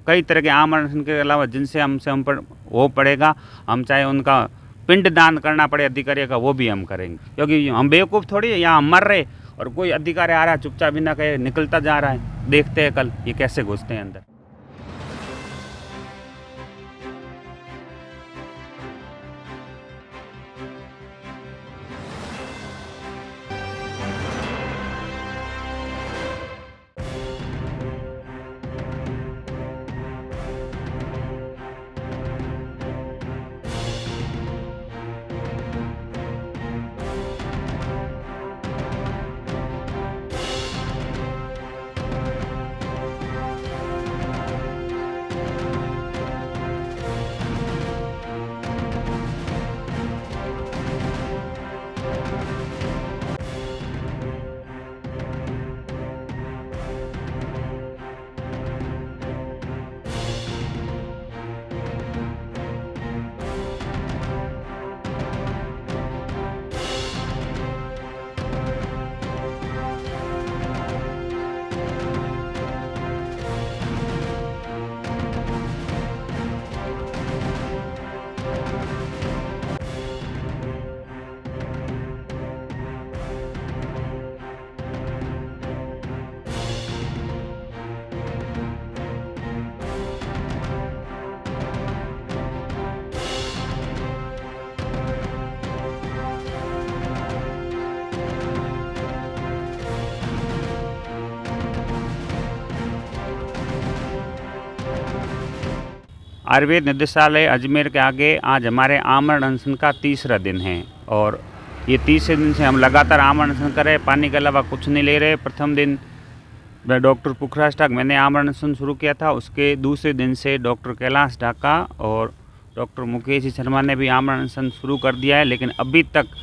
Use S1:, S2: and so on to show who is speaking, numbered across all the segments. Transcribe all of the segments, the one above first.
S1: कई तरह के आम अनशन के अलावा जिनसे हम पर वो पड़ेगा, हम चाहे उनका पिंड दान करना पड़े अधिकारियों का, वो भी हम करेंगे। क्योंकि हम बेवकूफ़ थोड़ी है, यहाँ हम मर रहे और कोई अधिकारी आ रहा है चुपचाप बिना कहे निकलता जा रहा है। देखते हैं कल ये कैसे घुसते हैं अंदर। आयुर्वेद निदेशालय अजमेर के आगे आज हमारे आमरण अनशन का तीसरा दिन है और ये तीसरे दिन से हम लगातार आमरण अनशन कर रहे हैं। पानी के अलावा कुछ नहीं ले रहे। प्रथम दिन डॉक्टर पुखराज ठाक मैंने आमरण अनशन शुरू किया था, उसके दूसरे दिन से डॉक्टर कैलाश ढाका और डॉक्टर मुकेश शर्मा ने भी आमरण अनशन शुरू कर दिया है। लेकिन अभी तक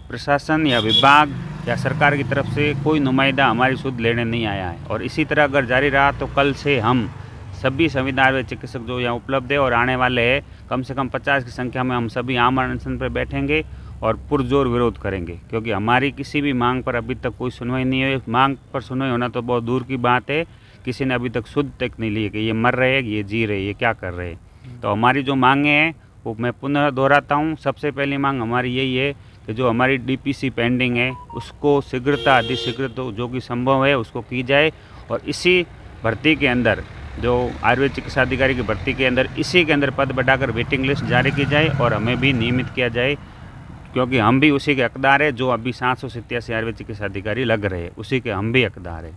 S1: प्रशासन या विभाग या सरकार की तरफ से कोई नुमाइंदा हमारी सुध लेने नहीं आया है और इसी तरह अगर जारी रहा तो कल से हम सभी संविदा आयुर्वेद चिकित्सक जो यहाँ उपलब्ध है और आने वाले हैं कम से कम 50 की संख्या में हम सभी आमरण अनशन पर बैठेंगे और पुरजोर विरोध करेंगे। क्योंकि हमारी किसी भी मांग पर अभी तक कोई सुनवाई नहीं हुई। मांग पर सुनवाई होना तो बहुत दूर की बात है, किसी ने अभी तक सुध तक नहीं ली कि ये मर रहे हैं, ये जी रहे, ये क्या कर रहे हैं। तो हमारी जो मांगें हैं वो मैं पुनः दोहराता हूँ। सबसे पहली मांग हमारी यही है कि जो हमारी डीपीसी पेंडिंग है उसको शीघ्रता अधिशीघ्र जो कि संभव है उसको की जाए और इसी भर्ती के अंदर जो आयुर्वेद चिकित्सा अधिकारी की भर्ती के अंदर इसी के अंदर पद बढ़ाकर वेटिंग लिस्ट जारी की जाए और हमें भी नियमित किया जाए। क्योंकि हम भी उसी के हकदार है जो अभी 787 आयुर्वेद चिकित्सा अधिकारी लग रहे हैं, उसी के हम भी हकदार है।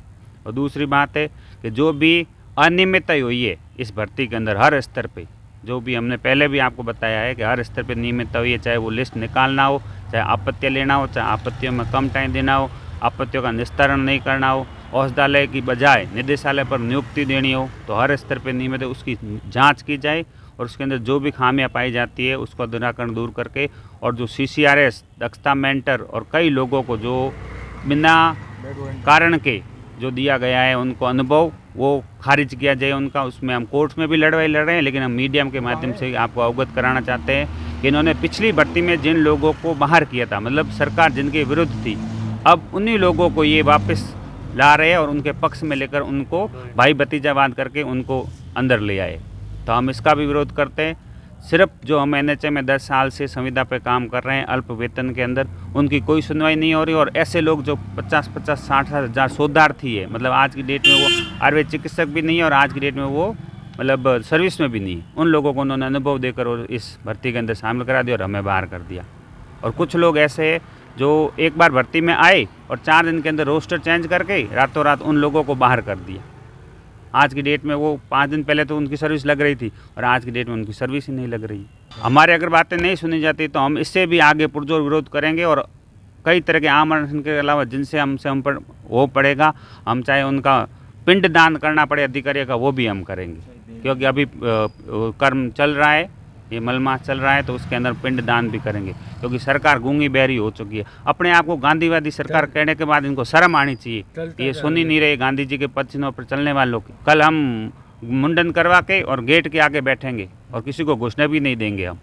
S1: और दूसरी बात है कि जो भी अनियमितता हुई है इस भर्ती के अंदर हर स्तर पे, जो भी हमने पहले भी आपको बताया है कि हर स्तर पे नियमितता हुई है, चाहे वो लिस्ट निकालना हो, चाहे आपत्तियाँ लेना हो, चाहे आपत्तियों में कम टाइम देना हो, आपत्तियों का निस्तारण नहीं करना हो, औषधालय की बजाय निदेशालय पर नियुक्ति देनी हो, तो हर स्तर पर नियमित उसकी जांच की जाए और उसके अंदर जो भी खामियां पाई जाती है उसको निराकरण दूर करके और जो CCRS दक्षता मेंटर और कई लोगों को जो बिना कारण के जो दिया गया है उनको अनुभव वो खारिज किया जाए उनका। उसमें हम कोर्ट में भी लड़ाई लड़ रहे हैं, लेकिन हम मीडियम के माध्यम से आपको अवगत कराना चाहते हैं कि इन्होंने पिछली भर्ती में जिन लोगों को बाहर किया था, मतलब सरकार जिनके विरुद्ध थी, अब उन्हीं लोगों को ये वापस ला रहे हैं और उनके पक्ष में लेकर उनको भाई भतीजावाद करके उनको अंदर ले आए। तो हम इसका भी विरोध करते हैं। सिर्फ जो हम NHA में 10 साल से संविदा पे काम कर रहे हैं अल्प वेतन के अंदर, उनकी कोई सुनवाई नहीं हो रही और ऐसे लोग जो 50-50, 60 हज़ार शोधार्थी है, मतलब आज की डेट में वो आयुर्वेद चिकित्सक भी नहीं है और आज की डेट में वो मतलब सर्विस में भी नहीं है, उन लोगों को उन्होंने अनुभव देकर और इस भर्ती के अंदर शामिल करा दिया और हमें बाहर कर दिया। और कुछ लोग ऐसे जो एक बार भर्ती में आए और 4 दिन के अंदर रोस्टर चेंज करके रातों रात उन लोगों को बाहर कर दिया। आज की डेट में वो 5 दिन पहले तो उनकी सर्विस लग रही थी और आज की डेट में उनकी सर्विस ही नहीं लग रही। हमारे अगर बातें नहीं सुनी जाती तो हम इससे भी आगे पुरजोर विरोध करेंगे और कई तरह के आमरण अनशन के अलावा जिनसे हम पर वो पड़ेगा, हम चाहे उनका पिंड दान करना पड़े अधिकारियों का, वो भी हम करेंगे। क्योंकि अभी कर्म चल रहा है, ये मलमास चल रहा है, तो उसके अंदर पिंड दान भी करेंगे। क्योंकि सरकार गूंगी बहरी हो चुकी है। अपने आप को गांधीवादी सरकार कहने के बाद इनको शर्म आनी चाहिए। ये सुन ही नहीं रहे गांधी जी के पद चिन्हों पर चलने वालों की। कल हम मुंडन करवा के और गेट के आगे बैठेंगे और किसी को घोषणा भी नहीं देंगे। हम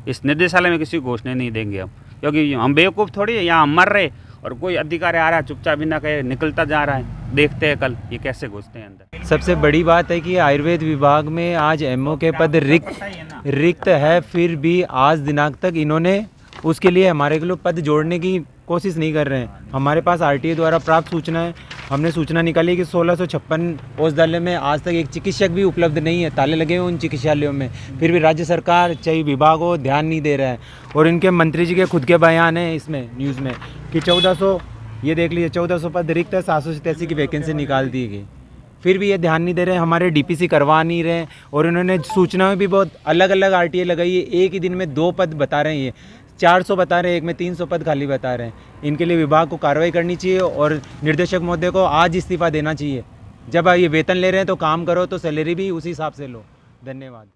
S1: इस निदेशालय में किसी को घोषणा नहीं देंगे हम, क्योंकि हम बेवकूफ़ थोड़ी है, यहाँ हम मर रहे और कोई अधिकारी आ रहा है चुपचाप बिना कहे निकलता जा रहा है। देखते हैं कल ये कैसे घुसते हैं अंदर।
S2: सबसे बड़ी बात है कि आयुर्वेद विभाग में आज एमओ के पद रिक्त है, फिर भी आज दिनांक तक इन्होंने उसके लिए हमारे के लिए पद जोड़ने की कोशिश नहीं कर रहे हैं। हमारे पास आरटीए द्वारा प्राप्त सूचना है, हमने सूचना निकाली कि 1656 औषधालय में आज तक एक चिकित्सक भी उपलब्ध नहीं है, ताले लगे हुए उन चिकित्सालयों में, फिर भी राज्य सरकार चाहे विभाग हो ध्यान नहीं दे रहा है। और इनके मंत्री जी के खुद के बयान हैं इसमें न्यूज़ में कि 1400, ये देख लीजिए 1400 पद रिक्त है, 787 की वैकेंसी निकाल दी गई, फिर भी ये ध्यान नहीं दे रहे हैं, हमारे डीपीसी करवा नहीं रहे हैं। और इन्होंने सूचना में भी बहुत अलग अलग आरटीए लगाई है, एक ही दिन में 2 पद बता रहे हैं, ये 400 बता रहे हैं, एक में 300 पद खाली बता रहे हैं। इनके लिए विभाग को कार्रवाई करनी चाहिए और निर्देशक महोदय को आज इस्तीफा देना चाहिए। जब ये वेतन ले रहे हैं तो काम करो, तो सैलरी भी उसी हिसाब से लो। धन्यवाद।